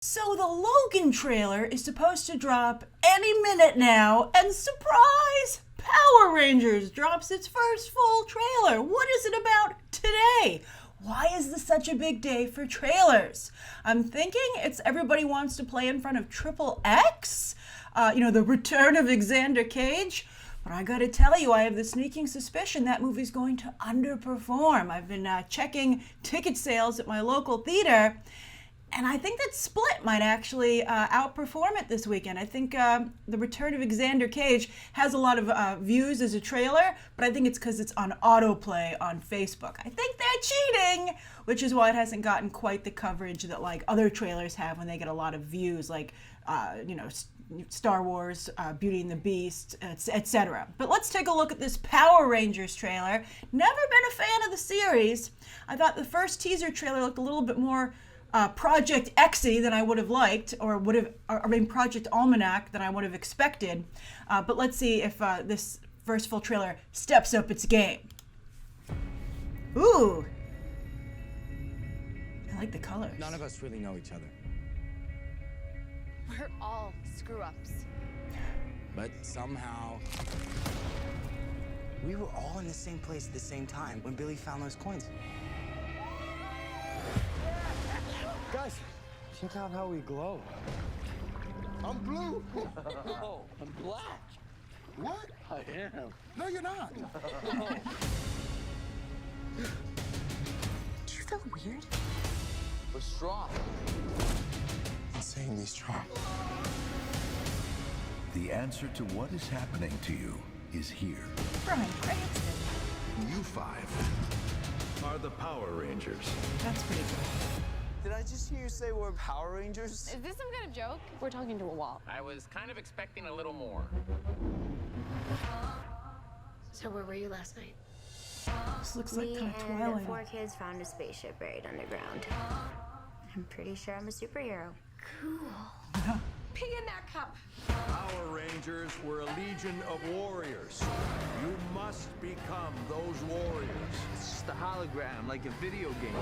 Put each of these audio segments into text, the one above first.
So the Logan trailer is supposed to drop any minute now, and surprise! Power Rangers drops its first full trailer. What is it about today? Why is this such a big day for trailers? I'm thinking it's everybody wants to play in front of Triple X, the return of Xander Cage. But I gotta tell you, I have the sneaking suspicion that movie's going to underperform. I've been checking ticket sales at my local theater, and I think that Split might actually outperform it this weekend. I think The Return of Xander Cage has a lot of views as a trailer, but I think it's because it's on autoplay on Facebook. I think they're cheating, which is why it hasn't gotten quite the coverage that like other trailers have when they get a lot of views, like Star Wars, Beauty and the Beast, etc. But let's take a look at this Power Rangers trailer. Never been a fan of the series. I thought the first teaser trailer looked a little bit more Project X-y than I would have liked, Project Almanac than I would have expected. But let's see if this first full trailer steps up its game. Ooh, I like the colors. None of us really know each other. We're all screw-ups. But somehow, we were all in the same place at the same time when Billy found those coins. Guys, check out how we glow. I'm blue. Oh, I'm black. What? I am. No, you're not. Do you feel weird? We're strong. Insanely strong. The answer to what is happening to you is here. Bryan Cranston. You five are the Power Rangers. That's pretty good. Did I just hear you say we're Power Rangers? Is this some kind of joke? We're talking to a wall. I was kind of expecting a little more. So where were you last night? This looks like Me kind of and Twilight. 4 kids found a spaceship buried underground. I'm pretty sure I'm a superhero. Cool. Pee in that cup. Power Rangers were a legion of warriors. You must become those warriors. It's just a hologram, like a video game.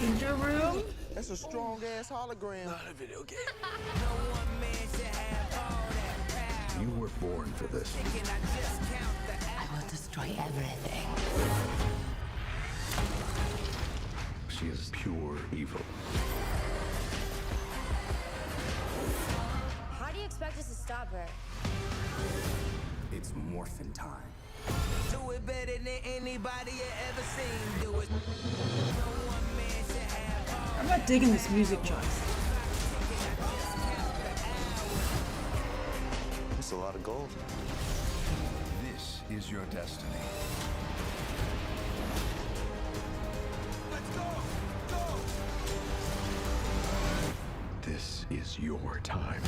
Danger Room. That's a strong ass hologram. Not a video game. You were born for this. I will destroy everything. She is pure evil. How do you expect us to stop her? It's morphin' time. Do it better than anybody you ever seen. Do it. I'm not digging this music choice. It's a lot of gold. This is your destiny. This is your time.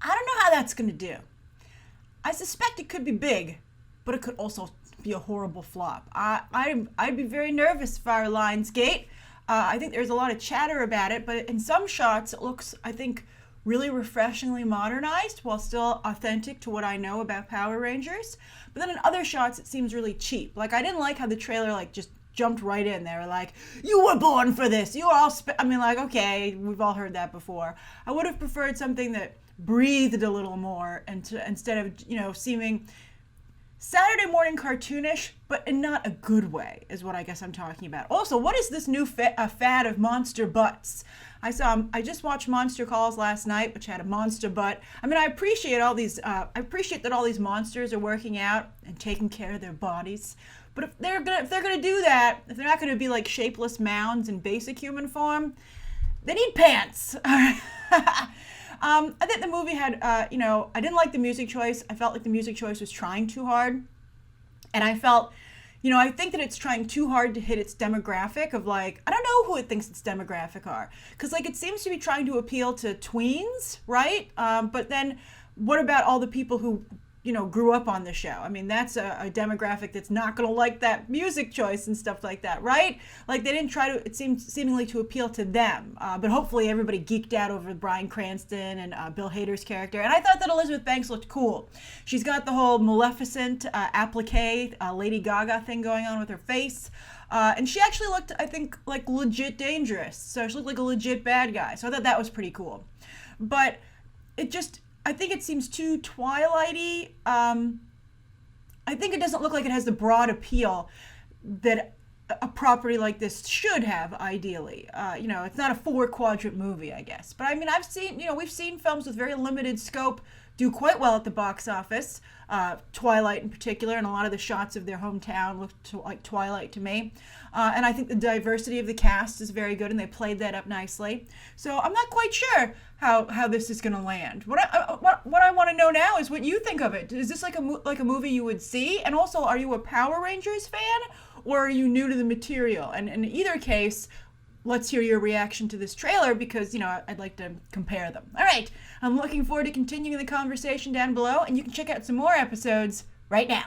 I don't know how that's going to do. I suspect it could be big, but it could also be a horrible flop. I'd be very nervous if I were Lionsgate. I think there's a lot of chatter about it, but in some shots it looks, I think, really refreshingly modernized while still authentic to what I know about Power Rangers. But then in other shots it seems really cheap. Like I didn't like how the trailer just jumped right in there, like, you were born for this. You were all okay, we've all heard that before. I would have preferred something that breathed a little more and instead of seeming Saturday morning cartoonish, but in not a good way is what I guess I'm talking about. Also, what is this new fad of monster butts? I just watched Monster Calls last night, which had a monster butt. I mean, I appreciate that all these monsters are working out and taking care of their bodies. But if they're gonna do that, if they're not gonna be like shapeless mounds in basic human form, they need pants. I think the movie had, I didn't like the music choice. I felt like the music choice was trying too hard. And I felt, I think that it's trying too hard to hit its demographic of I don't know who it thinks its demographic are. Because it seems to be trying to appeal to tweens, right? But then what about all the people who grew up on the show. I mean, that's a demographic that's not going to like that music choice and stuff like that, right? Like, they didn't try to, it seems seemingly to appeal to them. But hopefully everybody geeked out over Bryan Cranston and Bill Hader's character. And I thought that Elizabeth Banks looked cool. She's got the whole Maleficent applique, Lady Gaga thing going on with her face. And she actually looked, I think, like legit dangerous. So she looked like a legit bad guy. So I thought that was pretty cool. But I think it seems too Twilight-y. I think it doesn't look like it has the broad appeal that a property like this should have, ideally. It's not a 4-quadrant movie, I guess. But I mean, we've seen films with very limited scope do quite well at the box office. Twilight in particular, and a lot of the shots of their hometown looked like Twilight to me. And I think the diversity of the cast is very good, and they played that up nicely. So I'm not quite sure how this is going to land. What I want to know now is what you think of it. Is this like a movie you would see? And also, are you a Power Rangers fan, or are you new to the material? And in either case, let's hear your reaction to this trailer, because, I'd like to compare them. All right, I'm looking forward to continuing the conversation down below, and you can check out some more episodes right now.